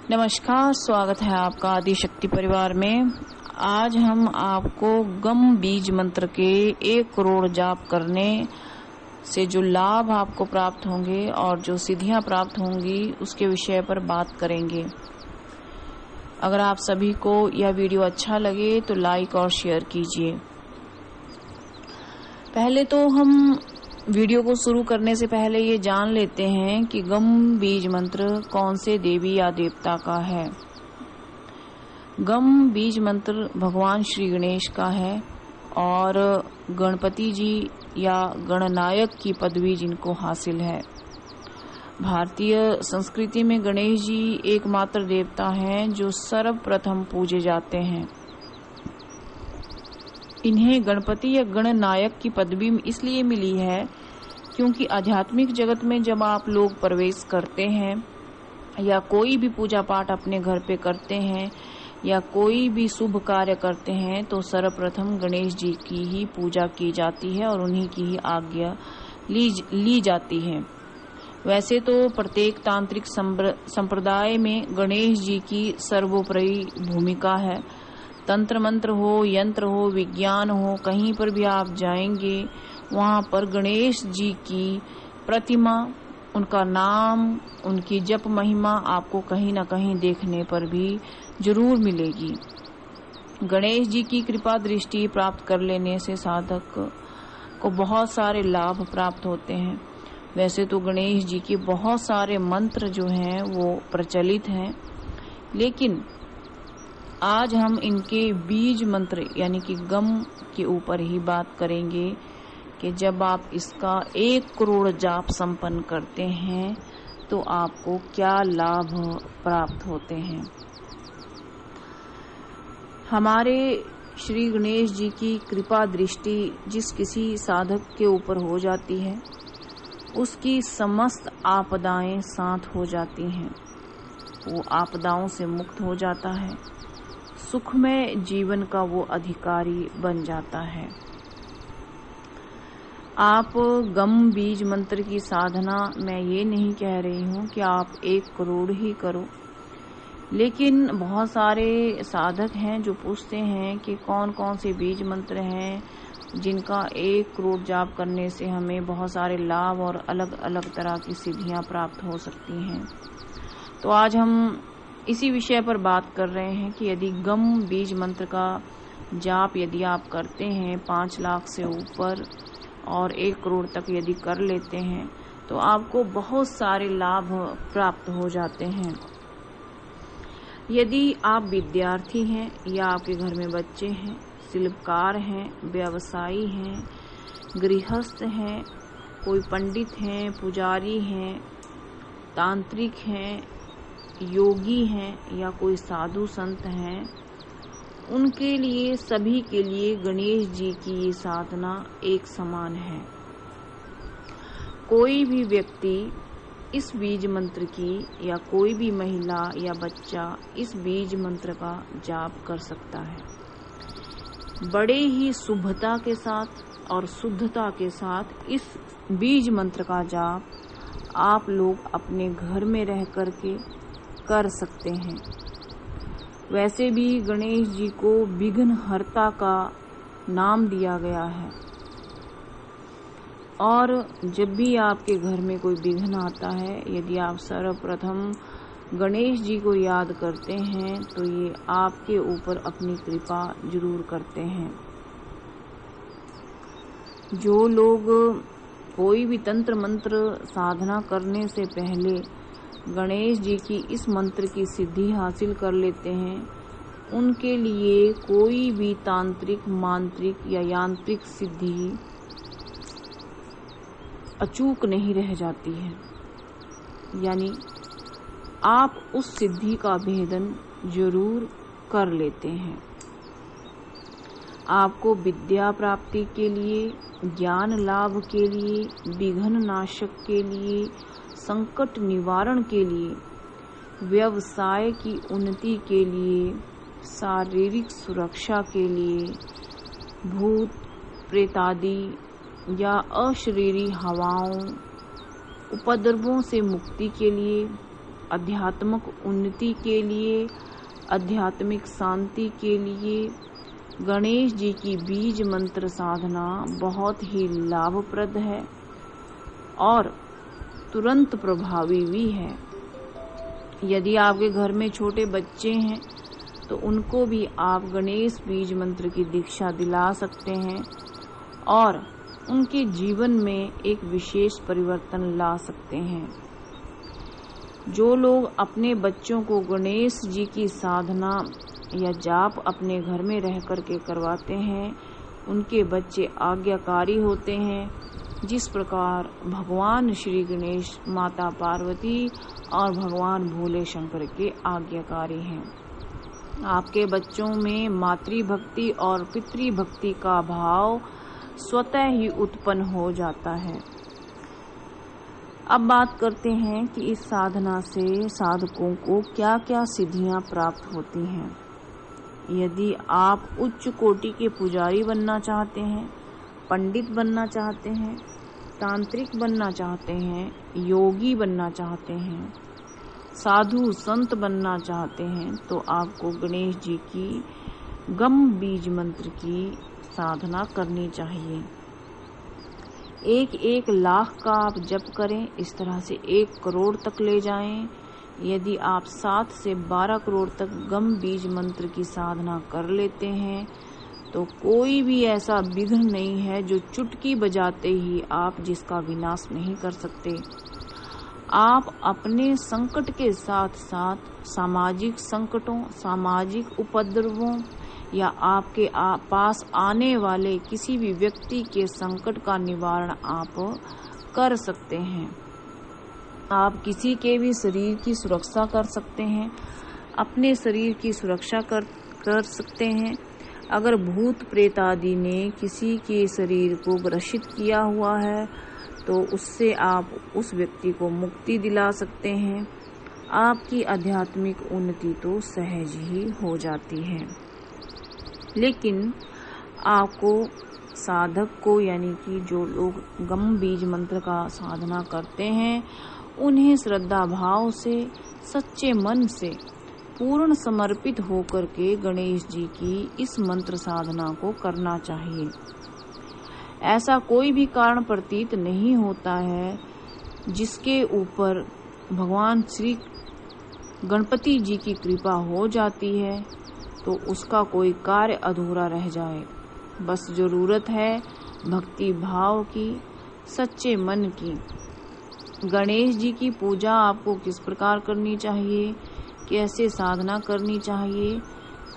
नमस्कार, स्वागत है आपका आदिशक्ति परिवार में। आज हम आपको गम बीज मंत्र के 1 करोड़ जाप करने से जो लाभ आपको प्राप्त होंगे और जो सिद्धियां प्राप्त होंगी उसके विषय पर बात करेंगे। अगर आप सभी को यह वीडियो अच्छा लगे तो लाइक और शेयर कीजिए। पहले तो हम वीडियो को शुरू करने से पहले ये जान लेते हैं कि गम बीज मंत्र कौन से देवी या देवता का है। गम बीज मंत्र भगवान श्री गणेश का है और गणपति जी या गणनायक की पदवी जिनको हासिल है। भारतीय संस्कृति में गणेश जी एकमात्र देवता हैं जो सर्वप्रथम पूजे जाते हैं। इन्हें गणपति या गणनायक की पदवी इसलिए मिली है क्योंकि आध्यात्मिक जगत में जब आप लोग प्रवेश करते हैं या कोई भी पूजा पाठ अपने घर पे करते हैं या कोई भी शुभ कार्य करते हैं तो सर्वप्रथम गणेश जी की ही पूजा की जाती है और उन्हीं की ही आज्ञा ली जाती है। वैसे तो प्रत्येक तांत्रिक संप्रदाय में गणेश जी की सर्वोपरि भूमिका है। तंत्र मंत्र हो, यंत्र हो, विज्ञान हो, कहीं पर भी आप जाएंगे वहां पर गणेश जी की प्रतिमा, उनका नाम, उनकी जप महिमा आपको कहीं न कहीं देखने पर भी जरूर मिलेगी। गणेश जी की कृपा दृष्टि प्राप्त कर लेने से साधक को बहुत सारे लाभ प्राप्त होते हैं। वैसे तो गणेश जी के बहुत सारे मंत्र जो हैं वो प्रचलित हैं, लेकिन आज हम इनके बीज मंत्र यानी कि गम के ऊपर ही बात करेंगे कि जब आप इसका 1 करोड़ जाप संपन्न करते हैं तो आपको क्या लाभ प्राप्त होते हैं। हमारे श्री गणेश जी की कृपा दृष्टि जिस किसी साधक के ऊपर हो जाती है उसकी समस्त आपदाएं शांत हो जाती हैं। वो आपदाओं से मुक्त हो जाता है, सुखमय जीवन का वो अधिकारी बन जाता है। आप गम बीज मंत्र की साधना, मैं ये नहीं कह रही हूँ कि आप 1 करोड़ ही करो, लेकिन बहुत सारे साधक हैं जो पूछते हैं कि कौन कौन से बीज मंत्र हैं जिनका 1 करोड़ जाप करने से हमें बहुत सारे लाभ और अलग अलग तरह की सिद्धियां प्राप्त हो सकती हैं। तो आज हम इसी विषय पर बात कर रहे हैं कि यदि गम बीज मंत्र का जाप यदि आप करते हैं 5 लाख से ऊपर और 1 करोड़ तक यदि कर लेते हैं तो आपको बहुत सारे लाभ प्राप्त हो जाते हैं। यदि आप विद्यार्थी हैं या आपके घर में बच्चे हैं, शिल्पकार हैं, व्यवसायी हैं, गृहस्थ हैं, कोई पंडित हैं, पुजारी हैं, तांत्रिक हैं, योगी हैं या कोई साधु संत हैं, उनके लिए, सभी के लिए गणेश जी की ये साधना एक समान है। कोई भी व्यक्ति इस बीज मंत्र की या कोई भी महिला या बच्चा इस बीज मंत्र का जाप कर सकता है। बड़े ही शुभता के साथ और शुद्धता के साथ इस बीज मंत्र का जाप आप लोग अपने घर में रह करके कर सकते हैं। वैसे भी गणेश जी को विघ्नहर्ता का नाम दिया गया है और जब भी आपके घर में कोई विघ्न आता है, यदि आप सर्वप्रथम गणेश जी को याद करते हैं तो ये आपके ऊपर अपनी कृपा जरूर करते हैं। जो लोग कोई भी तंत्र मंत्र साधना करने से पहले गणेश जी की इस मंत्र की सिद्धि हासिल कर लेते हैं, उनके लिए कोई भी तांत्रिक, मांत्रिक या यांत्रिक सिद्धि अचूक नहीं रह जाती है। यानी आप उस सिद्धि का भेदन जरूर कर लेते हैं। आपको विद्या प्राप्ति के लिए, ज्ञान लाभ के लिए, विघ्न नाशक के लिए, संकट निवारण के लिए, व्यवसाय की उन्नति के लिए, शारीरिक सुरक्षा के लिए, भूत प्रेतादि या अशरीरी हवाओं, उपद्रवों से मुक्ति के लिए, आध्यात्मिक उन्नति के लिए, आध्यात्मिक शांति के लिए गणेश जी की बीज मंत्र साधना बहुत ही लाभप्रद है और तुरंत प्रभावी भी है। यदि आपके घर में छोटे बच्चे हैं तो उनको भी आप गणेश बीज मंत्र की दीक्षा दिला सकते हैं और उनके जीवन में एक विशेष परिवर्तन ला सकते हैं। जो लोग अपने बच्चों को गणेश जी की साधना या जाप अपने घर में रह कर के करवाते हैं, उनके बच्चे आज्ञाकारी होते हैं, जिस प्रकार भगवान श्री गणेश, माता पार्वती और भगवान भोले शंकर के आज्ञाकारी हैं। आपके बच्चों में मातृभक्ति और पितृभक्ति का भाव स्वतः ही उत्पन्न हो जाता है। अब बात करते हैं कि इस साधना से साधकों को क्या क्या सिद्धियां प्राप्त होती हैं। यदि आप उच्च कोटि के पुजारी बनना चाहते हैं, पंडित बनना चाहते हैं, तांत्रिक बनना चाहते हैं, योगी बनना चाहते हैं, साधु संत बनना चाहते हैं, तो आपको गणेश जी की गम बीज मंत्र की साधना करनी चाहिए। 1-1 लाख का आप जप करें, इस तरह से 1 करोड़ तक ले जाएं। यदि आप 7 से 12 करोड़ तक गम बीज मंत्र की साधना कर लेते हैं तो कोई भी ऐसा विघ्न नहीं है जो चुटकी बजाते ही आप जिसका विनाश नहीं कर सकते। आप अपने संकट के साथ साथ सामाजिक संकटों, सामाजिक उपद्रवों या आपके पास आने वाले किसी भी व्यक्ति के संकट का निवारण आप कर सकते हैं। आप किसी के भी शरीर की सुरक्षा कर सकते हैं, अपने शरीर की सुरक्षा कर सकते हैं। अगर भूत प्रेत आदि ने किसी के शरीर को ग्रसित किया हुआ है तो उससे आप उस व्यक्ति को मुक्ति दिला सकते हैं। आपकी आध्यात्मिक उन्नति तो सहज ही हो जाती है। लेकिन आपको साधक को, यानी कि जो लोग गम बीज मंत्र का साधना करते हैं, उन्हें श्रद्धा भाव से, सच्चे मन से, पूर्ण समर्पित होकर के गणेश जी की इस मंत्र साधना को करना चाहिए। ऐसा कोई भी कारण प्रतीत नहीं होता है जिसके ऊपर भगवान श्री गणपति जी की कृपा हो जाती है तो उसका कोई कार्य अधूरा रह जाए। बस जरूरत है भक्ति भाव की, सच्चे मन की। गणेश जी की पूजा आपको किस प्रकार करनी चाहिए, कैसे साधना करनी चाहिए,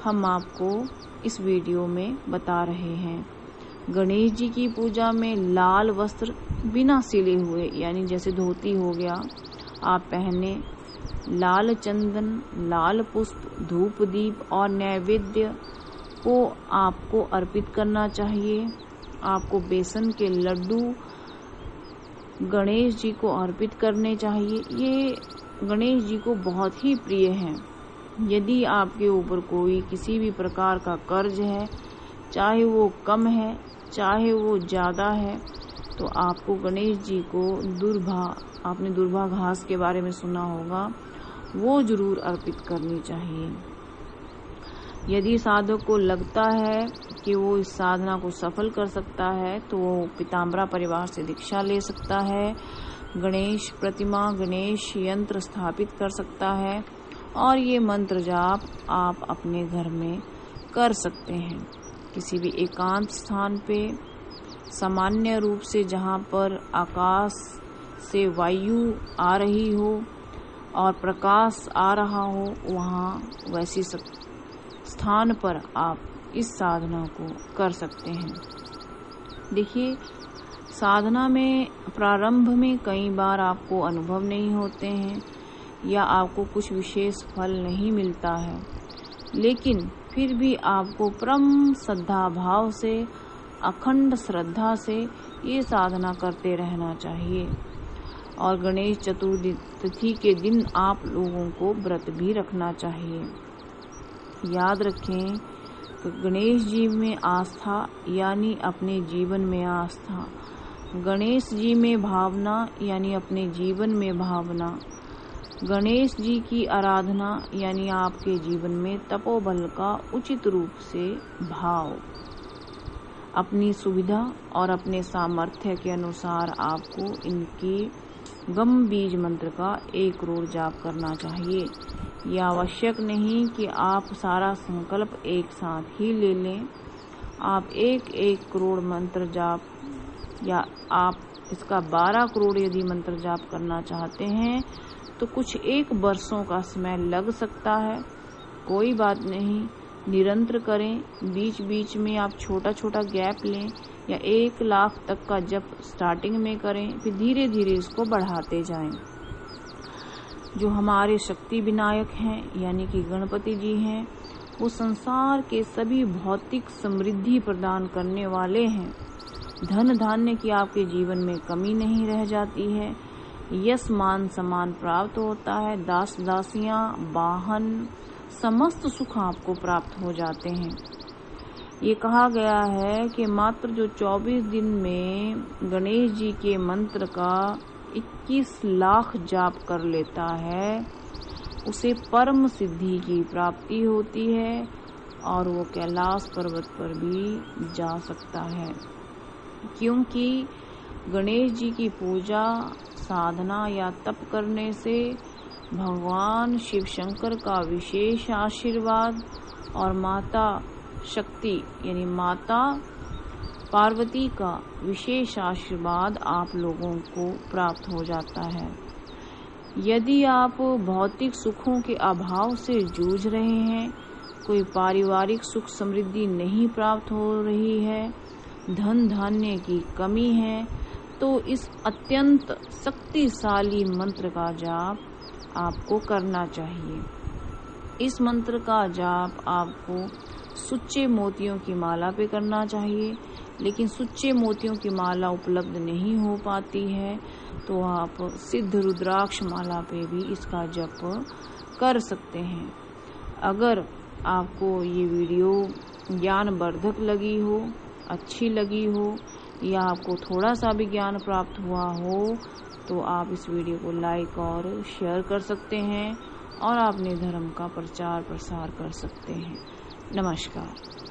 हम आपको इस वीडियो में बता रहे हैं। गणेश जी की पूजा में लाल वस्त्र बिना सिले हुए, यानी जैसे धोती हो गया, आप पहने। लाल चंदन, लाल पुष्प, धूप दीप और नैवेद्य को आपको अर्पित करना चाहिए। आपको बेसन के लड्डू गणेश जी को अर्पित करने चाहिए। ये गणेश जी को बहुत ही प्रिय हैं। यदि आपके ऊपर कोई किसी भी प्रकार का कर्ज है, चाहे वो कम है चाहे वो ज्यादा है, तो आपको गणेश जी को आपने दुर्भा घास के बारे में सुना होगा, वो जरूर अर्पित करनी चाहिए। यदि साधक को लगता है कि वो इस साधना को सफल कर सकता है तो वो पीताम्बरा परिवार से दीक्षा ले सकता है, गणेश प्रतिमा, गणेश यंत्र स्थापित कर सकता है और ये मंत्र जाप आप अपने घर में कर सकते हैं। किसी भी एकांत स्थान पे, सामान्य रूप से जहाँ पर आकाश से वायु आ रही हो और प्रकाश आ रहा हो, वहाँ वैसी स्थान पर आप इस साधना को कर सकते हैं। देखिए, साधना में प्रारंभ में कई बार आपको अनुभव नहीं होते हैं या आपको कुछ विशेष फल नहीं मिलता है, लेकिन फिर भी आपको परम श्रद्धा भाव से, अखंड श्रद्धा से ये साधना करते रहना चाहिए। और गणेश चतुर्थी के दिन आप लोगों को व्रत भी रखना चाहिए। याद रखें कि गणेश जी में आस्था यानी अपने जीवन में आस्था, गणेश जी में भावना यानी अपने जीवन में भावना, गणेश जी की आराधना यानी आपके जीवन में तपोबल का उचित रूप से भाव। अपनी सुविधा और अपने सामर्थ्य के अनुसार आपको इनके गम बीज मंत्र का 1 करोड़ जाप करना चाहिए। यह आवश्यक नहीं कि आप सारा संकल्प एक साथ ही ले लें। आप 1 करोड़ मंत्र जाप या आप इसका 12 करोड़ यदि मंत्र जाप करना चाहते हैं तो कुछ 1 वर्षों का समय लग सकता है। कोई बात नहीं, निरंतर करें। बीच बीच में आप छोटा छोटा गैप लें या 1 लाख तक का जप स्टार्टिंग में करें, फिर धीरे धीरे इसको बढ़ाते जाएं। जो हमारे शक्ति विनायक हैं यानी कि गणपति जी हैं, वो संसार के सभी भौतिक समृद्धि प्रदान करने वाले हैं। धन धान्य की आपके जीवन में कमी नहीं रह जाती है। यश मान सम्मान प्राप्त होता है। दास दासियां, वाहन, समस्त सुख आपको प्राप्त हो जाते हैं। ये कहा गया है कि मात्र जो 24 दिन में गणेश जी के मंत्र का 21 लाख जाप कर लेता है, उसे परम सिद्धि की प्राप्ति होती है और वो कैलाश पर्वत पर भी जा सकता है। क्योंकि गणेश जी की पूजा, साधना या तप करने से भगवान शिव शंकर का विशेष आशीर्वाद और माता शक्ति यानी माता पार्वती का विशेष आशीर्वाद आप लोगों को प्राप्त हो जाता है। यदि आप भौतिक सुखों के अभाव से जूझ रहे हैं, कोई पारिवारिक सुख समृद्धि नहीं प्राप्त हो रही है, धन धान्य की कमी है, तो इस अत्यंत शक्तिशाली मंत्र का जाप आपको करना चाहिए। इस मंत्र का जाप आपको सुच्चे मोतियों की माला पे करना चाहिए, लेकिन सुच्चे मोतियों की माला उपलब्ध नहीं हो पाती है तो आप सिद्ध रुद्राक्ष माला पे भी इसका जप कर सकते हैं। अगर आपको ये वीडियो ज्ञानवर्धक लगी हो, अच्छी लगी हो या आपको थोड़ा सा भी ज्ञान प्राप्त हुआ हो तो आप इस वीडियो को लाइक और शेयर कर सकते हैं और अपने धर्म का प्रचार प्रसार कर सकते हैं। नमस्कार।